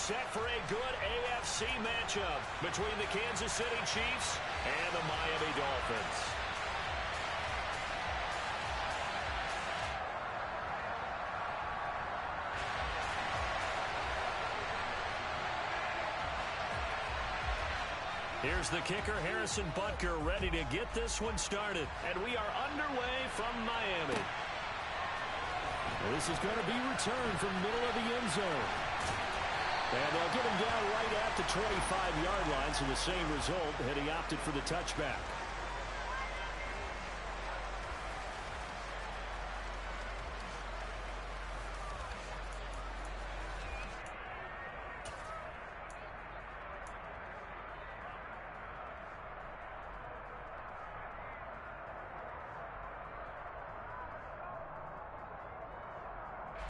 set for a good AFC matchup between the Kansas City Chiefs and the Miami Dolphins. Here's the kicker, Harrison Butker, ready to get this one started. And we are underway from Miami. This is going to be returned from middle of the end zone. And they'll get him down right at the 25-yard line, so the same result, and he opted for the touchback.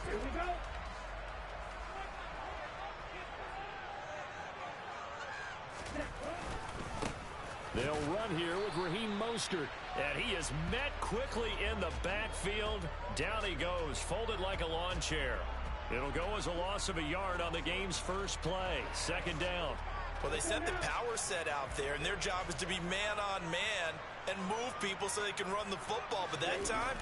Here we go. They'll run here with Raheem Mostert. And he is met quickly in the backfield. Down he goes, folded like a lawn chair. It'll go as a loss of a yard on the game's first play. Second down. Well, they sent the power set out there, and their job is to be man-on-man and move people so they can run the football. But that time,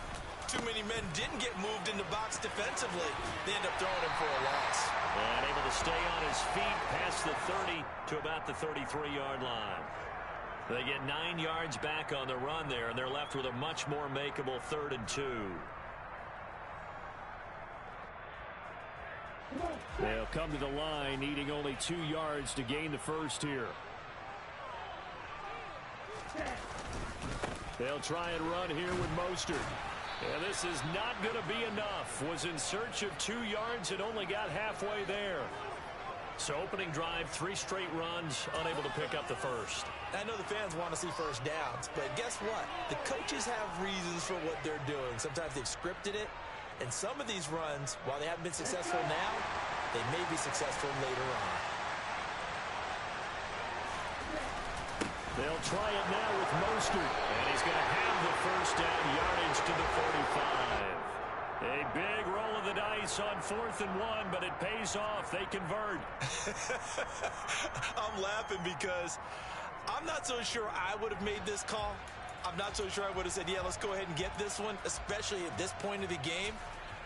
too many men didn't get moved in the box defensively. They end up throwing him for a loss. And able to stay on his feet past the 30 to about the 33-yard line. They get 9 yards back on the run there, and they're left with a much more makeable 3rd and 2. They'll come to the line, needing only 2 yards to gain the first here. They'll try and run here with Mostert. And this is not going to be enough. Was in search of 2 yards and only got halfway there. So opening drive, 3 straight runs, unable to pick up the first. I know the fans want to see first downs, but guess what? The coaches have reasons for what they're doing. Sometimes they've scripted it, and some of these runs, while they haven't been successful now, they may be successful later on. They'll try it now with Mostert. And he's going to have the first down, yardage to the 45. A big roll of the dice on 4th and 1, but it pays off. They convert. I'm laughing because I'm not so sure I would have made this call. I'm not so sure I would have said, yeah, let's go ahead and get this one, especially at this point of the game.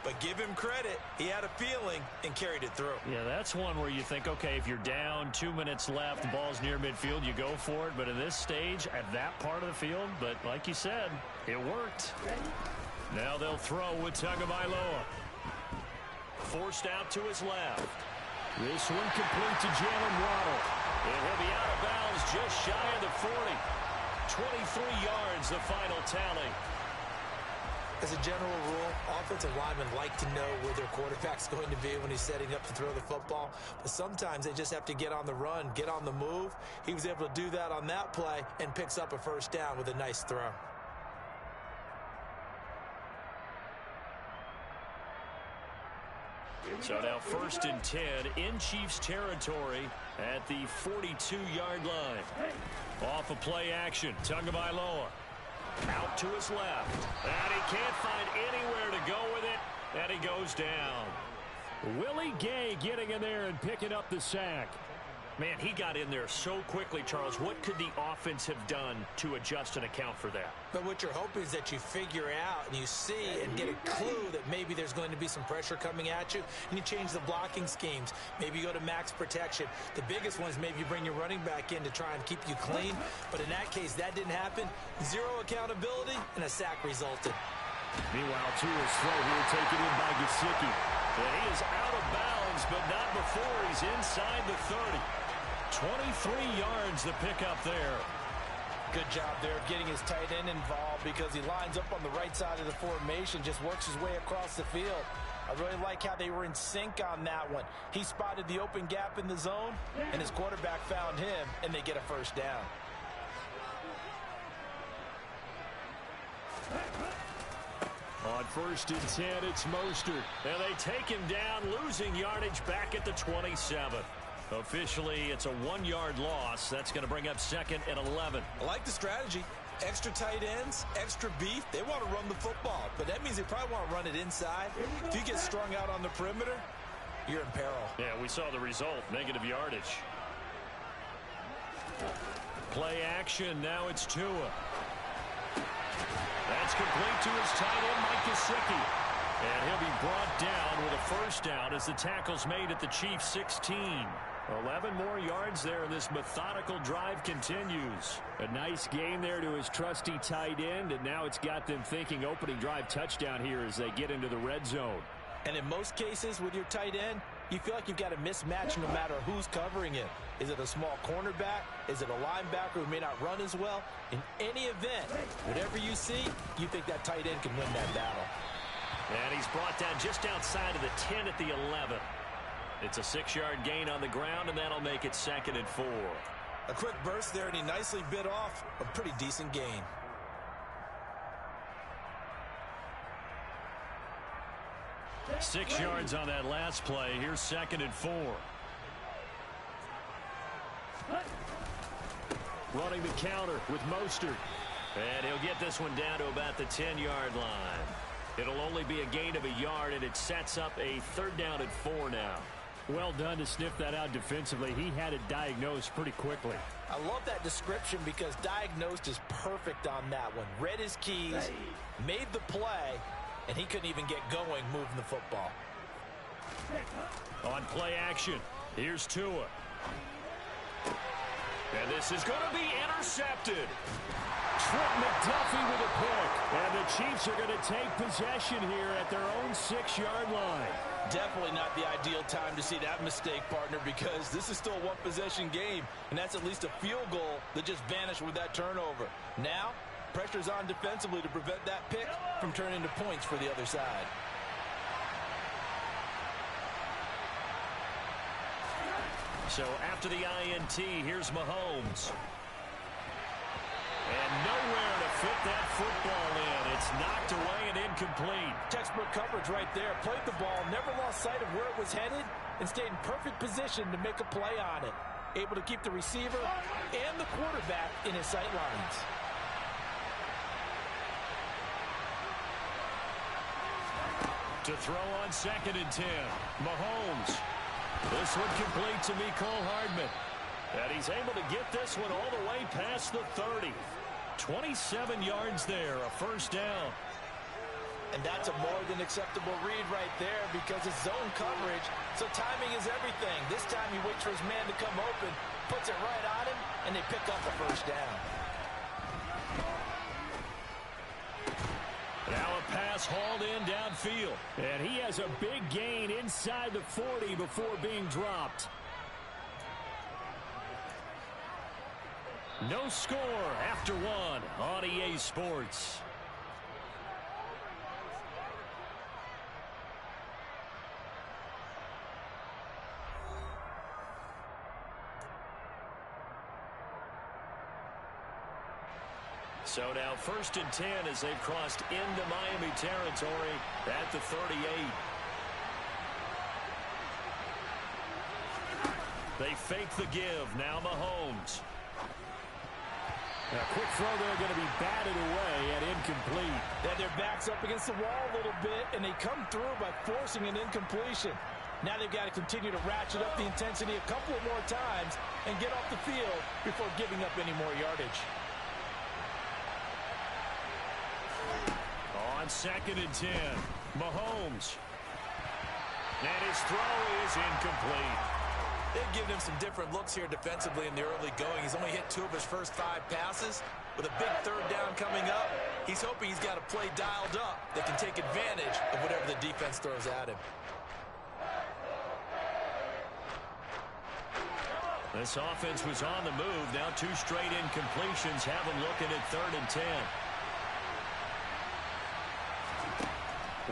But give him credit. He had a feeling and carried it through. Yeah, that's one where you think, okay, if you're down, 2 minutes left, the ball's near midfield, you go for it. But at this stage, at that part of the field, but like you said, it worked. Now they'll throw with Tagovailoa. Forced out to his left. This one complete to Jalen Waddle. And he'll be out of bounds just shy of the 40. 23 yards, the final tally. As a general rule, offensive linemen like to know where their quarterback's going to be when he's setting up to throw the football. But sometimes they just have to get on the run, get on the move. He was able to do that on that play and picks up a first down with a nice throw. So now 1st and 10 in Chiefs territory at the 42-yard line. Off of play action, Tagovailoa. Out to his left. And he can't find anywhere to go with it. And he goes down. Willie Gay getting in there and picking up the sack. Man, he got in there so quickly, Charles. What could the offense have done to adjust and account for that? But what you're hoping is that you figure out and you see and get a clue that maybe there's going to be some pressure coming at you, and you change the blocking schemes. Maybe you go to max protection. The biggest one is maybe you bring your running back in to try and keep you clean. But in that case, that didn't happen. Zero accountability, and a sack resulted. Meanwhile, Tua's throw here taken in by Gesicki. And he is out of bounds, but not before he's inside the 30. 23 yards to pick up there. Good job there of getting his tight end involved because he lines up on the right side of the formation, just works his way across the field. I really like how they were in sync on that one. He spotted the open gap in the zone, and his quarterback found him, and they get a first down. On 1st and 10, it's Mostert. And they take him down, losing yardage back at the 27. Officially, it's a 1-yard loss. That's going to bring up 2nd and 11. I like the strategy. Extra tight ends, extra beef. They want to run the football, but that means they probably want to run it inside. If you get strung out on the perimeter, you're in peril. Yeah, we saw the result, negative yardage. Play action, now it's Tua. That's complete to his tight end, Mike Gesicki. And he'll be brought down with a first down as the tackle's made at the Chiefs' 16. 11 more yards there, and this methodical drive continues. A nice gain there to his trusty tight end, and now it's got them thinking opening drive touchdown here as they get into the red zone. And in most cases with your tight end, you feel like you've got a mismatch no matter who's covering him. Is it a small cornerback? Is it a linebacker who may not run as well? In any event, whatever you see, you think that tight end can win that battle. And he's brought down just outside of the 10 at the 11. It's a 6-yard gain on the ground, and that'll make it 2nd and 4. A quick burst there, and he nicely bit off a pretty decent gain. Six yards on that last play. Here's 2nd and 4. Running the counter with Mostert. And he'll get this one down to about the 10-yard line. It'll only be a gain of a yard, and it sets up a 3rd down and 4 now. Well done to sniff that out defensively. He had it diagnosed pretty quickly. I love that description because diagnosed is perfect on that one. Read his keys, made the play, and he couldn't even get going moving the football. On play action, here's Tua. And this is going to be intercepted. Trent McDuffie with a pick. And the Chiefs are going to take possession here at their own 6-yard line. Definitely not the ideal time to see that mistake, partner, because this is still a one-possession game, and that's at least a field goal that just vanished with that turnover. Now, pressure's on defensively to prevent that pick from turning into points for the other side. So after the INT, here's Mahomes. And nowhere to fit that football in. It's knocked away and incomplete. Textbook coverage right there. Played the ball, never lost sight of where it was headed, and stayed in perfect position to make a play on it. Able to keep the receiver and the quarterback in his sight lines. To throw on 2nd and 10. Mahomes. This one complete to Mecole Hardman. And he's able to get this one all the way past the 30. 27 yards there, a first down. And that's a more than acceptable read right there because it's zone coverage, so timing is everything. This time he waits for his man to come open, puts it right on him, and they pick up a first down. Now a pass hauled in downfield. And he has a big gain inside the 40 before being dropped. No score after one on EA Sports. So now 1st and 10 as they've crossed into Miami territory at the 38. They fake the give. Now Mahomes. A quick throw there going to be batted away and incomplete. Then their back's up against the wall a little bit, and they come through by forcing an incompletion. Now they've got to continue to ratchet up the intensity a couple of more times and get off the field before giving up any more yardage. On 2nd and 10, Mahomes. And his throw is incomplete. They've given him some different looks here defensively in the early going. He's only hit 2 of his first 5 passes. With a big 3rd down coming up, he's hoping he's got a play dialed up that can take advantage of whatever the defense throws at him. This offense was on the move. Now 2 straight incompletions have him looking at 3rd and 10.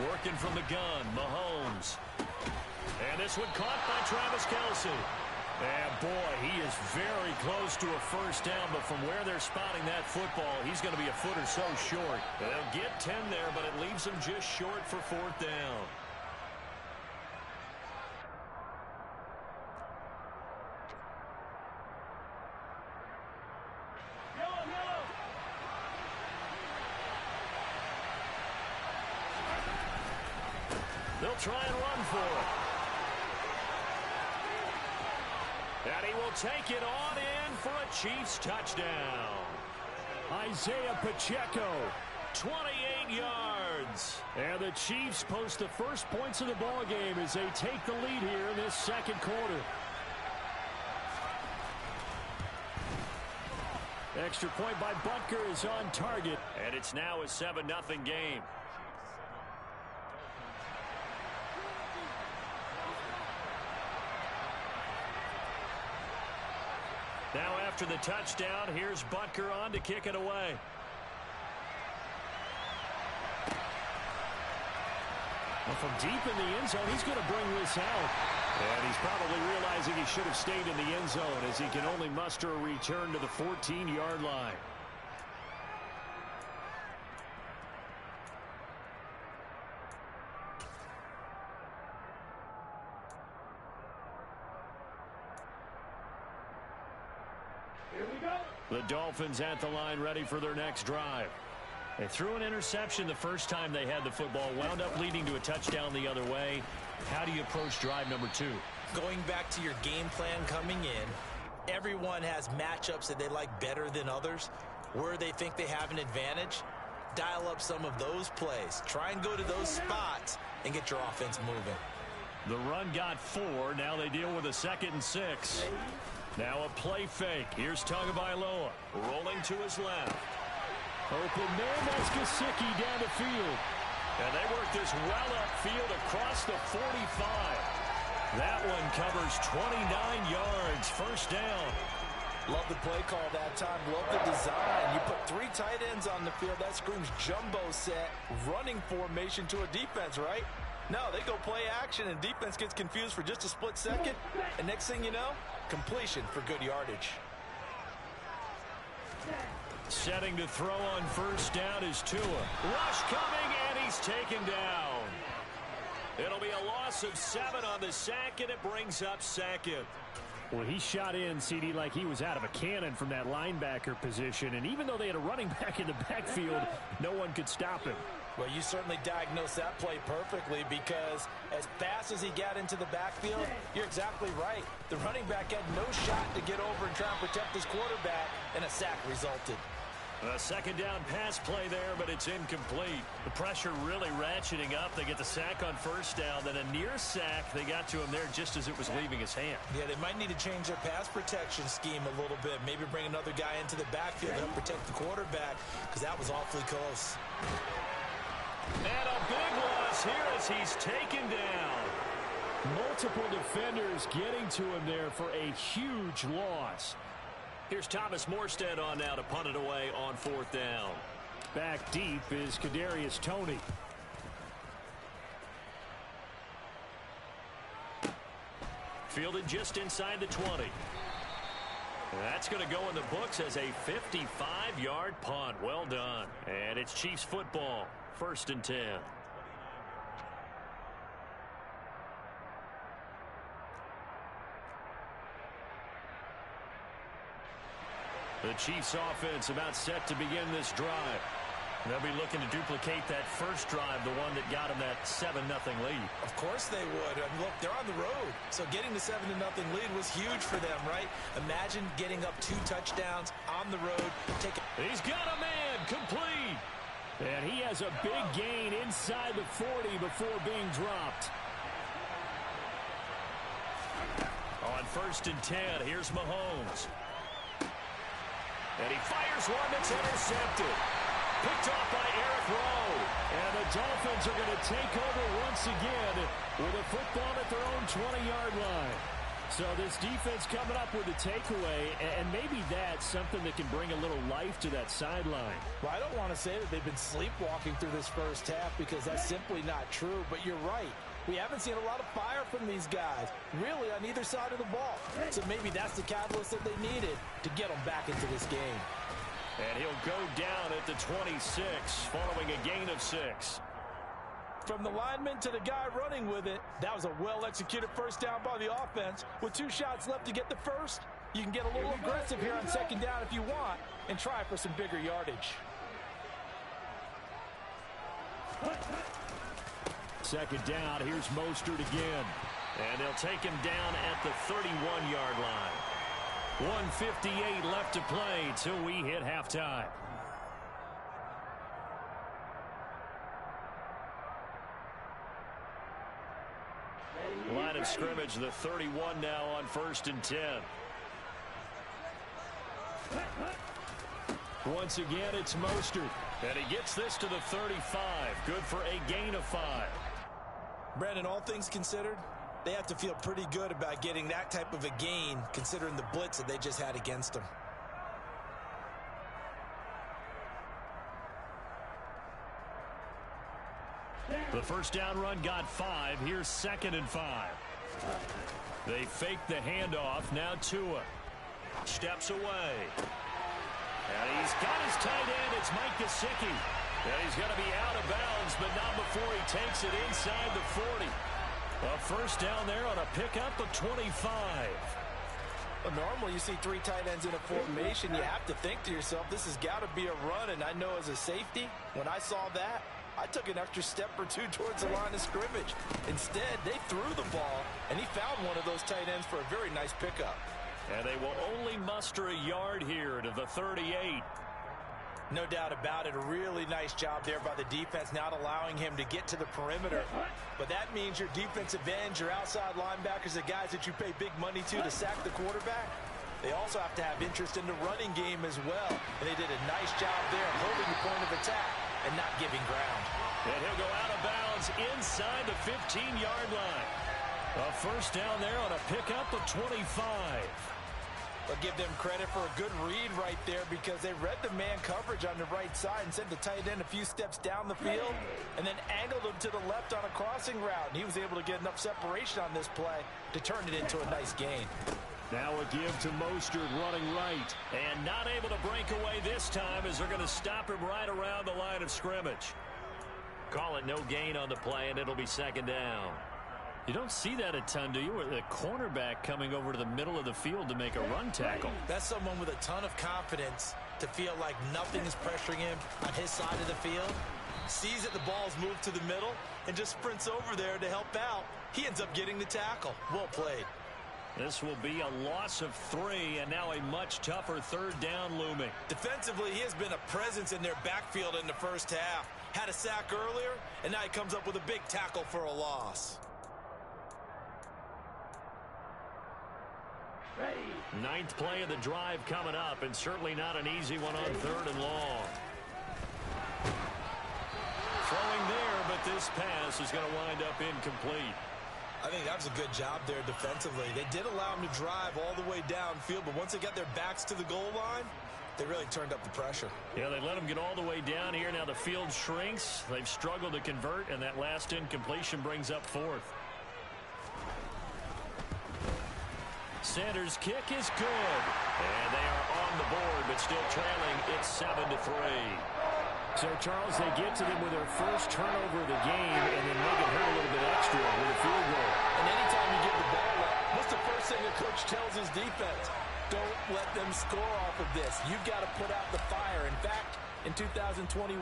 Working from the gun, Mahomes. And this one caught by Travis Kelce. And boy, he is very close to a first down, but from where they're spotting that football, he's going to be a foot or so short. They'll get 10 there, but it leaves him just short for 4th down. They'll try and run for it. And he will take it on in for a Chiefs touchdown. Isaiah Pacheco, 28 yards. And the Chiefs post the first points of the ball game as they take the lead here in this second quarter. Extra point by Butker is on target. And it's now a 7-0 game. Now after the touchdown, here's Butker on to kick it away. Well, from deep in the end zone, he's going to bring this out. And he's probably realizing he should have stayed in the end zone as he can only muster a return to the 14-yard line. Here we go. The Dolphins at the line ready for their next drive. They threw an interception the first time they had the football, wound up leading to a touchdown the other way. How do you approach drive number 2? Going back to your game plan coming in, everyone has matchups that they like better than others. Where they think they have an advantage, dial up some of those plays. Try and go to those spots and get your offense moving. The run got 4. Now they deal with a 2nd and 6. Now a play fake. Here's Tagovailoa rolling to his left. Open man, that's Gesicki down the field. And they work this well upfield across the 45. That one covers 29 yards. First down. Love the play call that time. Love the design. You put 3 tight ends on the field. That screams jumbo set, running formation to a defense, right? No, they go play action, and defense gets confused for just a split second. And next thing you know, completion for good yardage. Setting to throw on first down is Tua. Rush coming, and he's taken down. It'll be a loss of 7 on the sack, and it brings up 2nd. Well, he shot in, CD, like he was out of a cannon from that linebacker position. And even though they had a running back in the backfield, no one could stop him. Well, you certainly diagnosed that play perfectly because as fast as he got into the backfield, you're exactly right. The running back had no shot to get over and try and protect his quarterback, and a sack resulted. A 2nd down pass play there, but it's incomplete. The pressure really ratcheting up. They get the sack on first down, then a near sack. They got to him there just as it was leaving his hand. Yeah, they might need to change their pass protection scheme a little bit. Maybe bring another guy into the backfield to help protect the quarterback because that was awfully close. And a big loss here as he's taken down. Multiple defenders getting to him there for a huge loss. Here's Thomas Morstead on now to punt it away on 4th down. Back deep is Kadarius Toney. Fielded just inside the 20. That's going to go in the books as a 55-yard punt. Well done. And it's Chiefs football. 1st and 10. The Chiefs offense about set to begin this drive. They'll be looking to duplicate that first drive, the one that got them that 7-0 lead. Of course they would. I mean, look, they're on the road. So getting the 7-0 lead was huge for them, right? Imagine getting up 2 touchdowns on the road. He's got a man complete. And he has a big gain inside the 40 before being dropped. On 1st and 10, here's Mahomes. And he fires one that's intercepted. Picked off by Eric Rowe. And the Dolphins are going to take over once again with a football at their own 20-yard line. So this defense coming up with a takeaway, and maybe that's something that can bring a little life to that sideline. Well, I don't want to say that they've been sleepwalking through this first half because that's simply not true, but you're right. We haven't seen a lot of fire from these guys, really, on either side of the ball. So maybe that's the catalyst that they needed to get them back into this game. And he'll go down at the 26 following a gain of 6. From the lineman to the guy running with it, that was a well-executed first down by the offense. With 2 shots left to get the first, you can get a little aggressive here on 2nd down if you want and try for some bigger yardage. 2nd down, here's Mostert again. And they'll take him down at the 31-yard line. 1:58 left to play till we hit halftime. Line of scrimmage, the 31 now on 1st and 10. Once again, it's Mostert. And he gets this to the 35. Good for a gain of 5. Brandon, all things considered, they have to feel pretty good about getting that type of a gain, considering the blitz that they just had against them. The first down run got 5. Here's 2nd and 5. They fake the handoff. Now Tua steps away. And he's got his tight end. It's Mike Gesicki. And he's going to be out of bounds, but not before he takes it inside the 40. A first down there on a pickup of 25. Well, normally you see 3 tight ends in a formation. You have to think to yourself, this has got to be a run. And I know as a safety, when I saw that, I took an extra step or 2 towards the line of scrimmage. Instead, they threw the ball, and he found one of those tight ends for a very nice pickup. And they will only muster a yard here to the 38. No doubt about it. A really nice job there by the defense, not allowing him to get to the perimeter. But that means your defensive ends, your outside linebackers, the guys that you pay big money to sack the quarterback, they also have to have interest in the running game as well. And they did a nice job there of holding the point of attack and not giving ground. And he'll go out of bounds inside the 15-yard line. A first down there on a pickup of 25. But give them credit for a good read right there, because they read the man coverage on the right side and sent the tight end a few steps down the field and then angled him to the left on a crossing route. And he was able to get enough separation on this play to turn it into a nice gain. Now a give to Mostert running right. And not able to break away this time as they're going to stop him right around the line of scrimmage. Call it no gain on the play, and it'll be 2nd down. You don't see that a ton, do you? With a cornerback coming over to the middle of the field to make a run tackle. That's someone with a ton of confidence to feel like nothing is pressuring him on his side of the field. Sees that the ball's moved to the middle and just sprints over there to help out. He ends up getting the tackle. Well played. This will be a loss of 3, and now a much tougher 3rd down looming. Defensively, he has been a presence in their backfield in the first half. Had a sack earlier, and now he comes up with a big tackle for a loss. Ninth play of the drive coming up, and certainly not an easy one on 3rd and long. Throwing there, but this pass is going to wind up incomplete. I think that was a good job there defensively. They did allow him to drive all the way downfield, but once they got their backs to the goal line, they really turned up the pressure. Yeah, they let him get all the way down here. Now the field shrinks. They've struggled to convert, and that last incompletion brings up 4th. Sanders' kick is good. And they are on the board, but still trailing. It's 7-3. So, Charles, they get to them with their first turnover of the game and then make it hurt a little bit extra with a field goal. And anytime you give the ball up, what's the first thing a coach tells his defense? Don't let them score off of this. You've got to put out the fire. In fact, in 2021,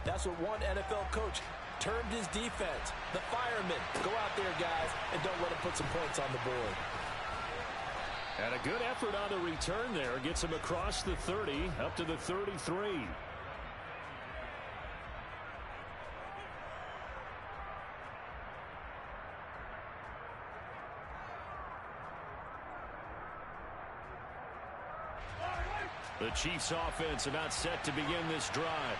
that's what one NFL coach termed his defense. The firemen. Go out there, guys, and don't let them put some points on the board. And a good effort on the return there. Gets him across the 30, up to the 33. The Chiefs offense about set to begin this drive.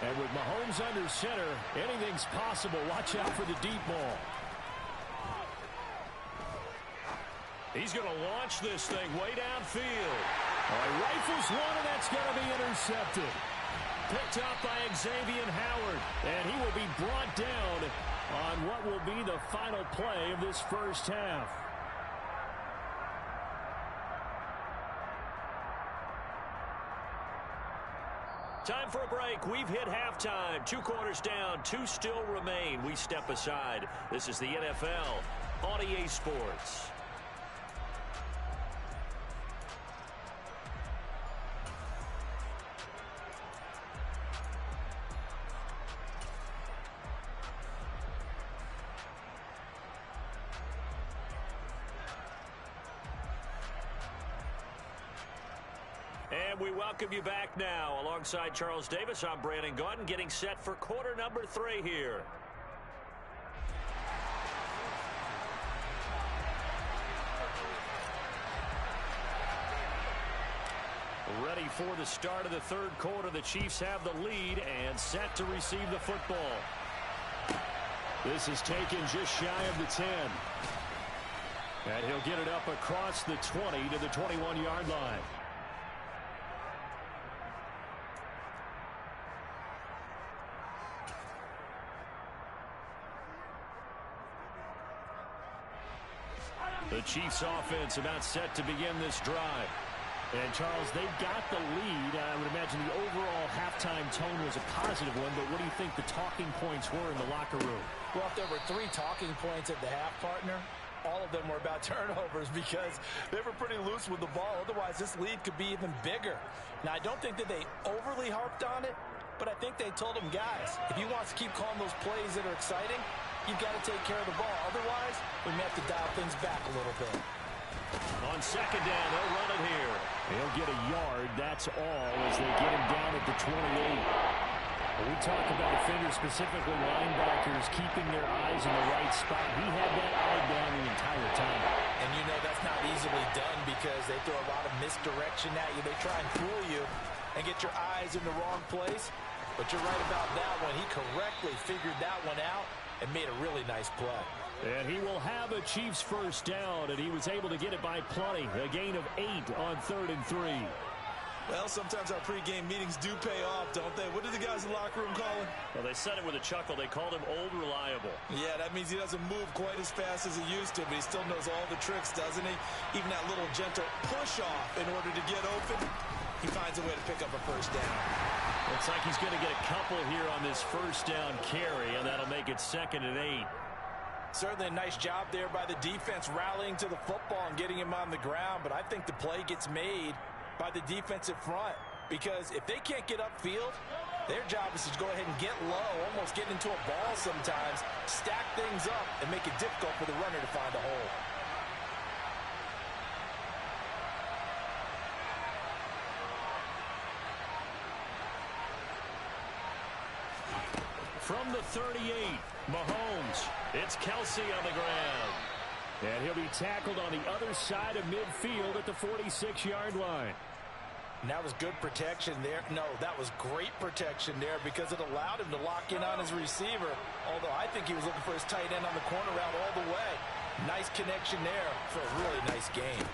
And with Mahomes under center, anything's possible. Watch out for the deep ball. He's going to launch this thing way downfield. Rifles one, and that's going to be intercepted. Picked up by Xavier Howard. And he will be brought down on what will be the final play of this first half. Time for a break. We've hit halftime. 2 quarters down. 2 still remain. We step aside. This is the NFL on EA Sports. And we welcome you back now. Alongside Charles Davis, I'm Brandon Gaudin, getting set for quarter number 3 here. Ready for the start of the third quarter. The Chiefs have the lead and set to receive the football. This is taken just shy of the 10. And he'll get it up across the 20 to the 21-yard line. The Chiefs offense about set to begin this drive. And, Charles, they've got the lead. I would imagine the overall halftime tone was a positive one, but what do you think the talking points were in the locker room? Well, if there were 3 talking points at the half, partner, all of them were about turnovers because they were pretty loose with the ball. Otherwise, this lead could be even bigger. Now, I don't think that they overly harped on it, but I think they told them, guys, if you want to keep calling those plays that are exciting, you've got to take care of the ball. Otherwise, we may have to dial things back a little bit. On second down, they'll run it here. He'll get a yard, that's all, as they get him down at the 28. When we talk about defenders, specifically linebackers, keeping their eyes in the right spot, he had that eye down the entire time. And you know that's not easily done because they throw a lot of misdirection at you. They try and fool you and get your eyes in the wrong place. But you're right about that one. He correctly figured that one out and made a really nice play. And he will have a Chiefs first down, and he was able to get it by plenty. A gain of 8 on 3rd and 3. Well, sometimes our pregame meetings do pay off, don't they? What did the guys in the locker room call him? Well, they said it with a chuckle. They called him Old Reliable. Yeah, that means he doesn't move quite as fast as he used to, but he still knows all the tricks, doesn't he? Even that little gentle push-off in order to get open, he finds a way to pick up a first down. Looks like he's going to get a couple here on this first down carry, and that'll make it 2nd and 8. Certainly a nice job there by the defense rallying to the football and getting him on the ground, but I think the play gets made by the defensive front because if they can't get upfield, their job is to go ahead and get low, almost get into a ball sometimes, stack things up, and make it difficult for the runner to find a hole. From the 38, Mahomes. It's Kelsey on the ground. And he'll be tackled on the other side of midfield at the 46-yard line. And that was good protection there. No, that was great protection there because it allowed him to lock in on his receiver. Although I think he was looking for his tight end on the corner route all the way. Nice connection there for a really nice game.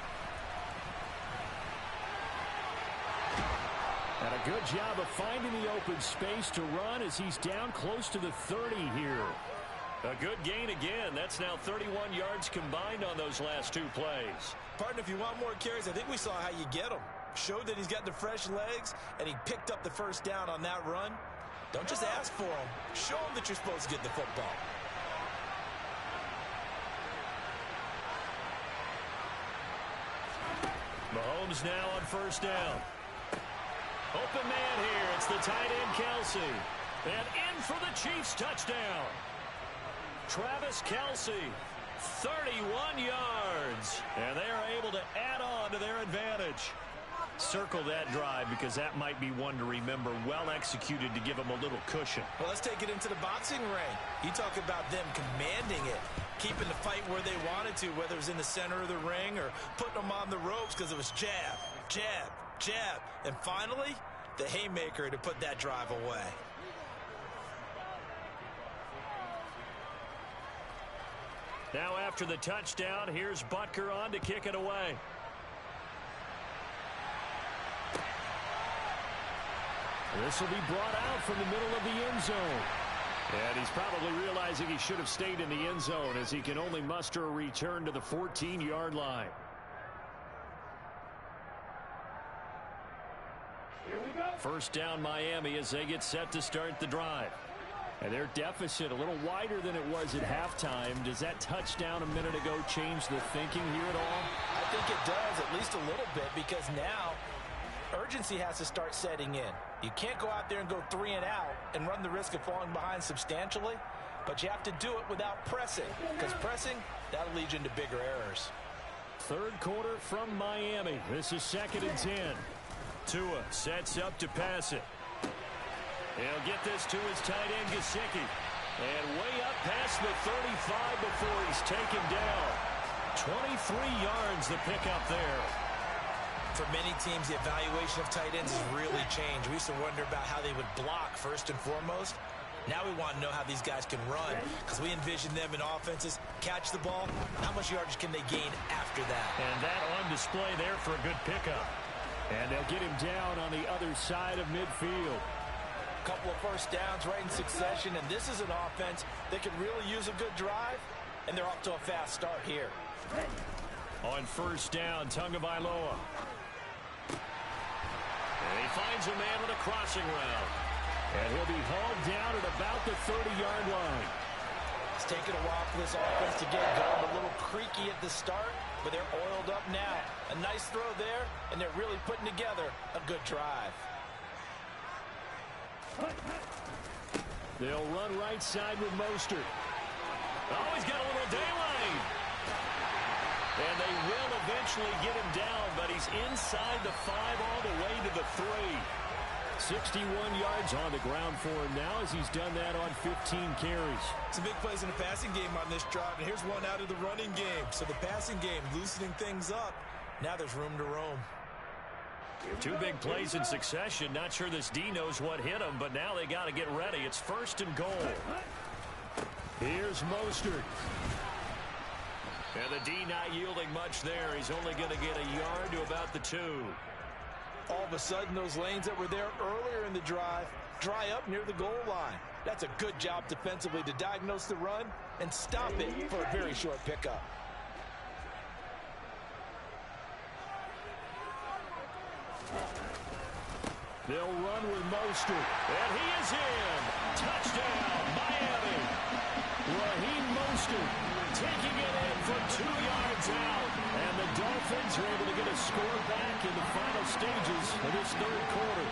And a good job of finding the open space to run as he's down close to the 30 here. A good gain again. That's now 31 yards combined on those last 2 plays. Partner, if you want more carries, I think we saw how you get them. Showed that he's got the fresh legs, and he picked up the first down on that run. Don't just ask for him. Show him that you're supposed to get the football. Mahomes now on first down. Open man here. It's the tight end, Kelsey. And in for the Chiefs touchdown. Travis Kelsey, 31 yards. And they are able to add on to their advantage. Circle that drive because that might be one to remember. Well executed to give them a little cushion. Well, let's take it into the boxing ring. You talk about them commanding it, keeping the fight where they wanted to, whether it was in the center of the ring or putting them on the ropes because it was jab, jab, jab. And finally, the haymaker to put that drive away. Now after the touchdown, here's Butker on to kick it away. This will be brought out from the middle of the end zone. And he's probably realizing he should have stayed in the end zone as he can only muster a return to the 14-yard line. Here we go. First down Miami as they get set to start the drive. And their deficit a little wider than it was at halftime. Does that touchdown a minute ago change the thinking here at all? I think it does, at least a little bit, because now urgency has to start setting in. You can't go out there and go 3 and out and run the risk of falling behind substantially, but you have to do it without pressing, because pressing, that'll lead you into bigger errors. Third quarter from Miami. This is 2nd and 10. Tua sets up to pass it. He'll get this to his tight end, Gesicki. And way up past the 35 before he's taken down. 23 yards the pickup there. For many teams, the evaluation of tight ends has really changed. We used to wonder about how they would block first and foremost. Now we want to know how these guys can run, because we envision them in offenses catch the ball. How much yardage can they gain after that? And that on display there for a good pickup. And they'll get him down on the other side of midfield. Couple of first downs right in succession, and this is an offense that could really use a good drive, and they're off to a fast start here. On first down, Tagovailoa. And he finds a man on a crossing route. And he'll be hauled down at about the 30-yard line. It's taken a while for this offense to get going, a little creaky at the start, but they're oiled up now. A nice throw there, and they're really putting together a good drive. They'll run right side with Mostert. Oh, he's got a little daylight. And they will eventually get him down, but he's inside the 5 all the way to the 3. 61 yards on the ground for him now as he's done that on 15 carries. Some big plays in the passing game on this drive, and here's one out of the running game. So the passing game loosening things up. Now there's room to roam. 2 big plays in succession. Not sure this D knows what hit him, but now they got to get ready. It's first and goal. Here's Mostert. And the D not yielding much there. He's only going to get a yard to about the 2. All of a sudden, those lanes that were there earlier in the drive dry up near the goal line. That's a good job defensively to diagnose the run and stop it for a very short pickup. They'll run with Mostert. And he is in. Touchdown, Miami. Raheem Mostert Taking it in from 2 yards out. And the Dolphins are able to get a score back in the final stages of this third quarter.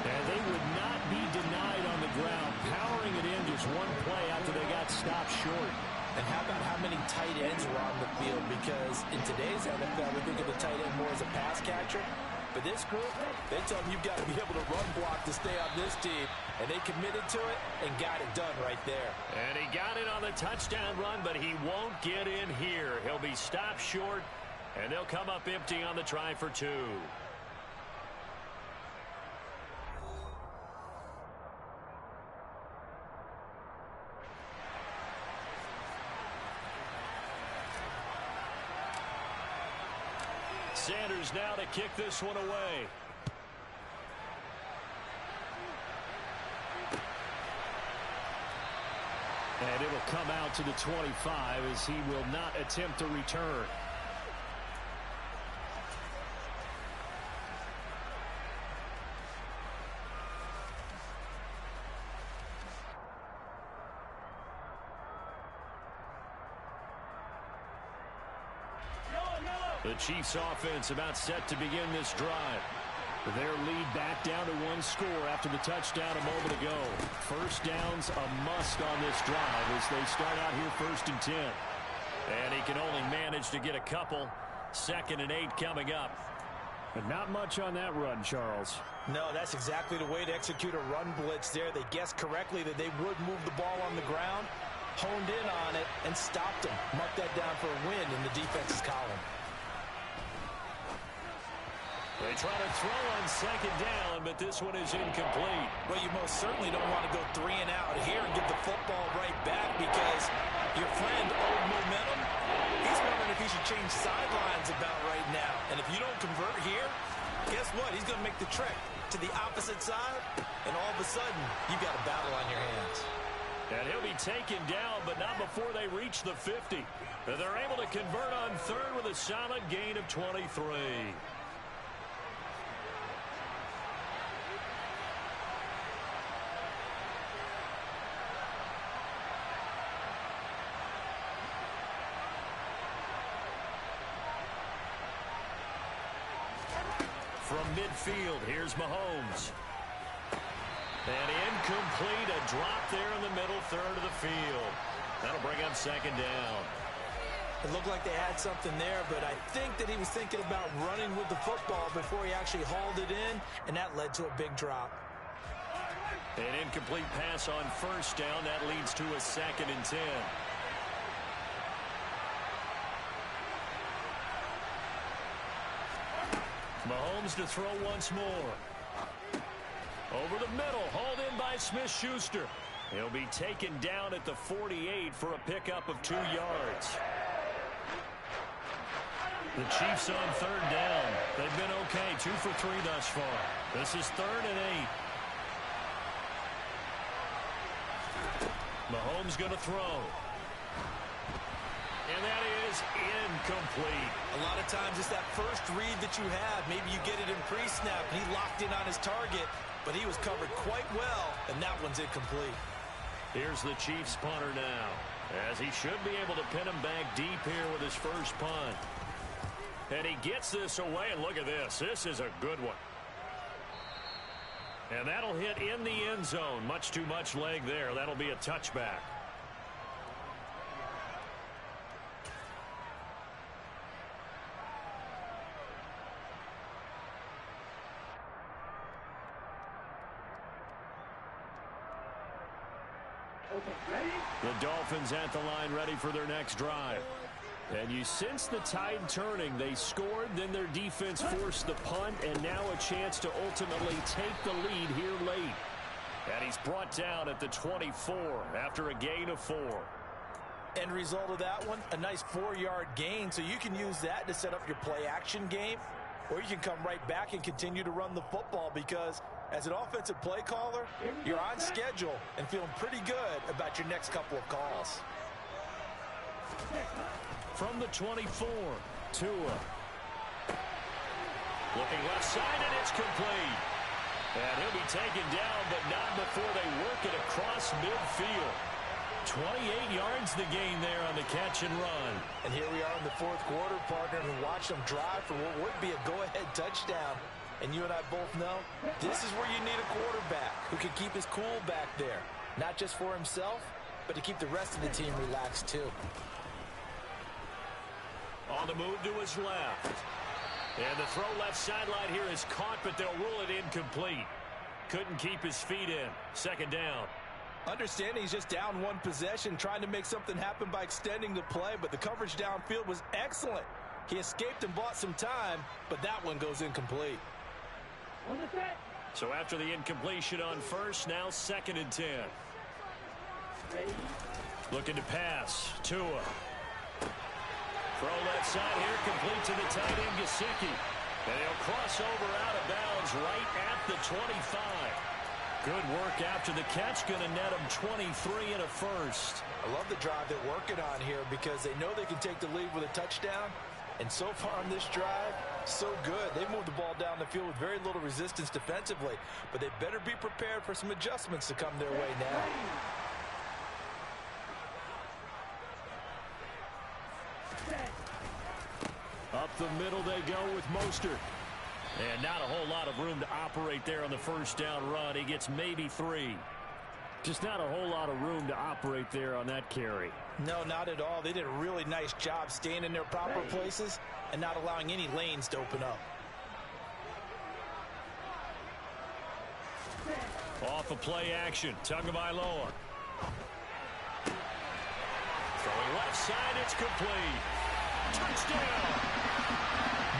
And they would not be denied on the ground, powering it in just one play after they got stopped short. And how about how many tight ends were on the field? Because in today's NFL, we think of the tight end more as a pass catcher. But this group, they tell them you've got to be able to run block to stay on this team. And they committed to it and got it done right there. And he got it on the touchdown run, but he won't get in here. He'll be stopped short, and they'll come up empty on the try for 2. Sanders now to kick this one away. And it'll come out to the 25 as he will not attempt to return. The Chiefs offense about set to begin this drive. Their lead back down to 1 score after the touchdown a moment ago. First down's a must on this drive as they start out here 1st and 10. And he can only manage to get a couple. 2nd and 8 coming up. But not much on that run, Charles. No, that's exactly the way to execute a run blitz there. They guessed correctly that they would move the ball on the ground, honed in on it, and stopped them. Mark that down for a win in the defense's column. They try to throw on 2nd down, but this one is incomplete. Well, you most certainly don't want to go 3 and out here and get the football right back because your friend owed momentum. He's wondering if he should change sidelines about right now. And if you don't convert here, guess what? He's going to make the trek to the opposite side, and all of a sudden, you've got a battle on your hands. And he'll be taken down, but not before they reach the 50. And they're able to convert on 3rd with a solid gain of 23. From midfield, here's Mahomes. And incomplete, a drop there in the middle 3rd of the field. That'll bring up 2nd down. It looked like they had something there, but I think that he was thinking about running with the football before he actually hauled it in, and that led to a big drop. An incomplete pass on first down. That leads to a 2nd and 10. Mahomes to throw once more. Over the middle, hauled in by Smith-Schuster. He'll be taken down at the 48 for a pickup of 2 yards. The Chiefs on 3rd down. They've been okay, 2 for 3 thus far. This is 3rd and 8. Mahomes going to throw. And that is incomplete. A lot of times it's that first read that you have. Maybe you get it in pre-snap, and he locked in on his target, but he was covered quite well, and that one's incomplete. Here's the Chiefs punter now, as he should be able to pin him back deep here with his first punt. And he gets this away, and look at this. This is a good one. And that'll hit in the end zone. Much too much leg there. That'll be a touchback. The Dolphins at the line ready for their next drive. And you sense the tide turning. They scored, then their defense forced the punt, and now a chance to ultimately take the lead here late. And he's brought down at the 24 after a gain of 4. End result of that one, a nice 4-yard gain, so you can use that to set up your play-action game, or you can come right back and continue to run the football because as an offensive play caller, you're on schedule and feeling pretty good about your next couple of calls. From the 24, Tua. Looking left side, and it's complete. And he'll be taken down, but not before they work it across midfield. 28 yards the gain there on the catch and run. And here we are in the 4th quarter, partner, and watch them drive for what would be a go-ahead touchdown. And you and I both know this is where you need a quarterback who can keep his cool back there. Not just for himself, but to keep the rest of the team relaxed too. On the move to his left. And the throw left sideline here is caught, but they'll rule it incomplete. Couldn't keep his feet in. 2nd down. Understanding he's just down 1 possession, trying to make something happen by extending the play, but the coverage downfield was excellent. He escaped and bought some time, but that one goes incomplete. So after the incompletion on first, now 2nd and 10. Looking to pass. Tua. Throw left side here, complete to the tight end, Gesicki. And he'll cross over out of bounds right at the 25. Good work after the catch, going to net him 23 and a first. I love the drive they're working on here because they know they can take the lead with a touchdown. And so far on this drive, so good. They moved the ball down the field with very little resistance defensively, but they better be prepared for some adjustments to come their way now. Up the middle they go with Mostert. And not a whole lot of room to operate there on the first down run. He gets maybe 3. Just not a whole lot of room to operate there on that carry. No, not at all. They did a really nice job staying in their proper places and not allowing any lanes to open up. Off a play action. Tagovailoa. Throwing left side, it's complete. Touchdown!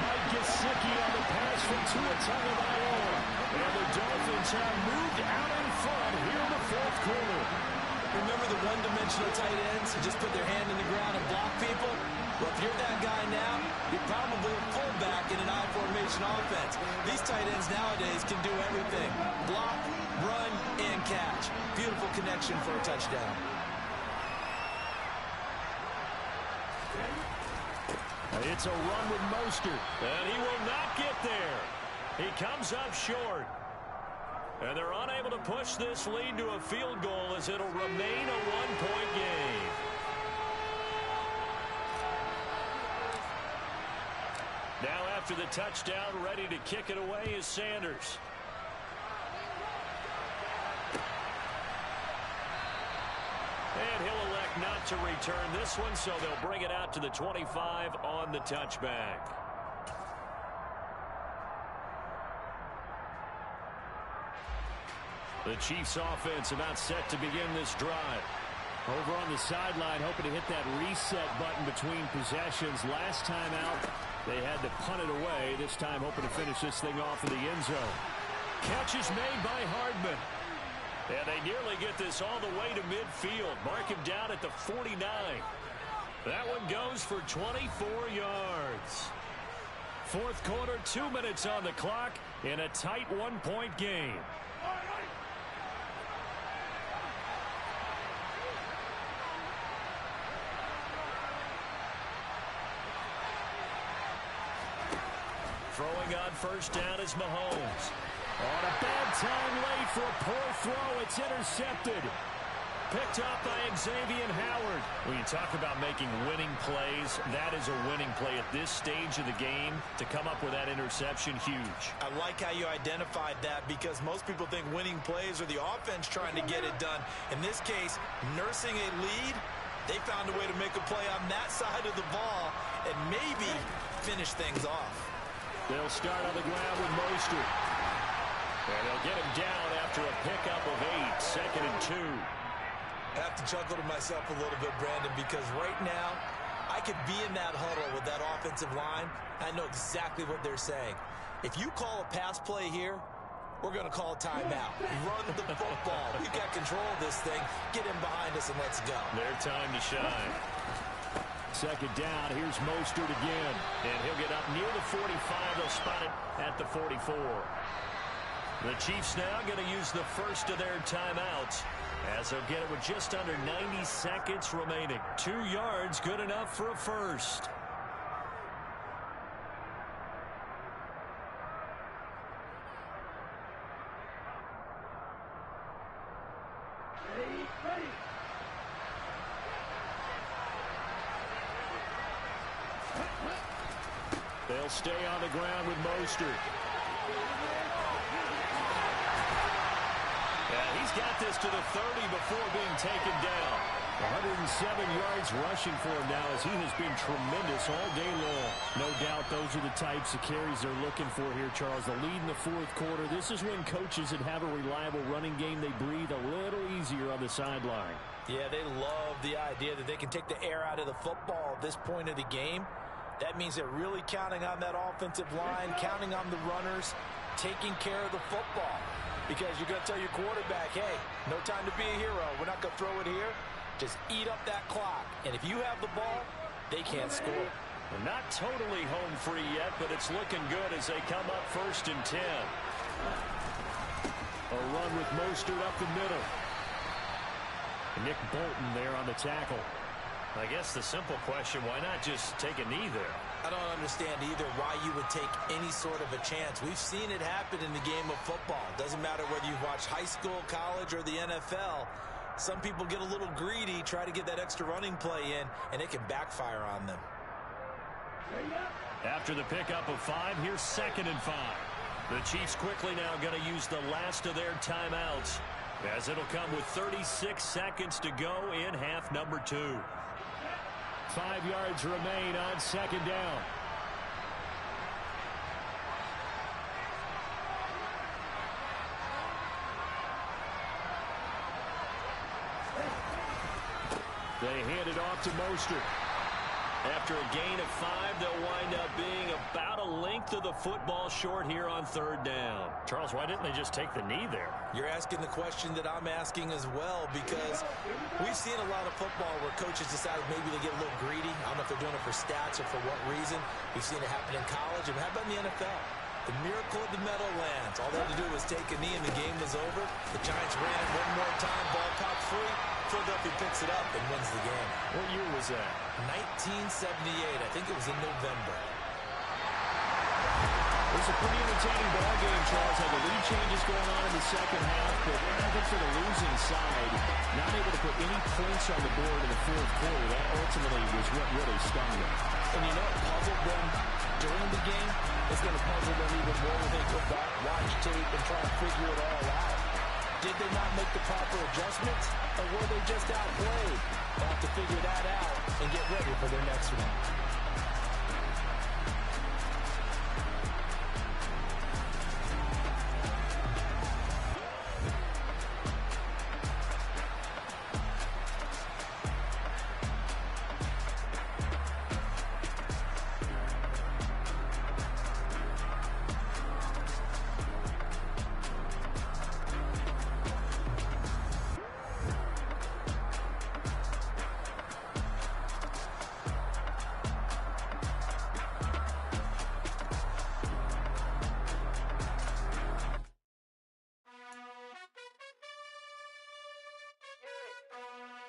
Mike Gesicki on the pass from Tua Tagovailoa. And the Dolphins have moved out in front here in the 4th quarter. Remember the one-dimensional tight ends who just put their hand in the ground and block people? Well, if you're that guy now, you're probably a fullback in an I-formation offense. These tight ends nowadays can do everything. Block, run, and catch. Beautiful connection for a touchdown. It's a run with Mostert, and he will not get there. He comes up short. And they're unable to push this lead to a field goal as it'll remain a 1-point game. Now after the touchdown, ready to kick it away is Sanders. And he'll elect not set to return this one, so they'll bring it out to the 25 on the touchback. The Chiefs offense about set to begin this drive. Over on the sideline, hoping to hit that reset button between possessions. Last time out, they had to punt it away. This time, hoping to finish this thing off in the end zone. Catch is made by Hardman. And they nearly get this all the way to midfield. Mark him down at the 49. That one goes for 24 yards. Fourth quarter, 2 minutes on the clock in a tight one-point game. Throwing on first down is Mahomes. On a bad time late for a poor throw. It's intercepted. Picked up by Xavier Howard. When you talk about making winning plays, that is a winning play at this stage of the game. To come up with that interception, huge. I like how you identified that because most people think winning plays are the offense trying to get it done. In this case, nursing a lead, they found a way to make a play on that side of the ball and maybe finish things off. They'll start on the ground with Mostert. And they'll get him down after a pickup of 8, 2nd and 2. I have to chuckle to myself a little bit, Brandon, because right now I could be in that huddle with that offensive line. I know exactly what they're saying. If you call a pass play here, we're going to call a timeout. Run the football. We've got control of this thing. Get in behind us and let's go. Their time to shine. Second down, here's Mostert again. And he'll get up near the 45. They'll spot it at the 44. The Chiefs now going to use the first of their timeouts, as they'll get it with just under 90 seconds remaining. 2 yards, good enough for a first. They'll stay on the ground with Mostert. Yeah, he's got this to the 30 before being taken down. 107 yards rushing for him now, as he has been tremendous all day long. No doubt those are the types of carries they're looking for here, Charles. The lead in the fourth quarter. This is when coaches that have a reliable running game, they breathe a little easier on the sideline. Yeah, they love the idea that they can take the air out of the football at this point of the game. That means they're really counting on that offensive line, counting on the runners, taking care of the football. Because you're going to tell your quarterback, hey, no time to be a hero. We're not going to throw it here. Just eat up that clock. And if you have the ball, they can't score. They're not totally home free yet, but it's looking good as they come up 1st and 10. A run with Mostert up the middle. Nick Bolton there on the tackle. I guess the simple question, why not just take a knee there? I don't understand either why you would take any sort of a chance. We've seen it happen in the game of football. Doesn't matter whether you've watched high school, college, or the NFL. Some people get a little greedy, try to get that extra running play in, and it can backfire on them. After the pickup of 5, here's 2nd and 5. The Chiefs quickly now going to use the last of their timeouts, as it'll come with 36 seconds to go in half number 2. 5 yards remain on 2nd down. They hand it off to Mostert. After a gain of 5, they'll wind up being about a length of the football short here on 3rd down. Charles, why didn't they just take the knee there? You're asking the question that I'm asking as well, because we've seen a lot of football where coaches decide maybe they get a little greedy. I don't know if they're doing it for stats or for what reason. We've seen it happen in college. And how about in the NFL? The miracle of the Meadowlands. All they had to do was take a knee and the game was over. The Giants ran it one more time. Ball popped free. Philadelphia picks it up and wins the game. What year was that? 1978. I think it was in November. It was a pretty entertaining ball game, Charles. Had the lead changes going on in the second half, but I think for the losing side, not able to put any points on the board in the fourth quarter. That ultimately was what really stung them. And you know what puzzled them during the game? It's going to puzzle them even more when they go back, watch tape, and try to figure it all out. Did they not make the proper adjustments, or were they just outplayed? They'll have to figure that out and get ready for their next one.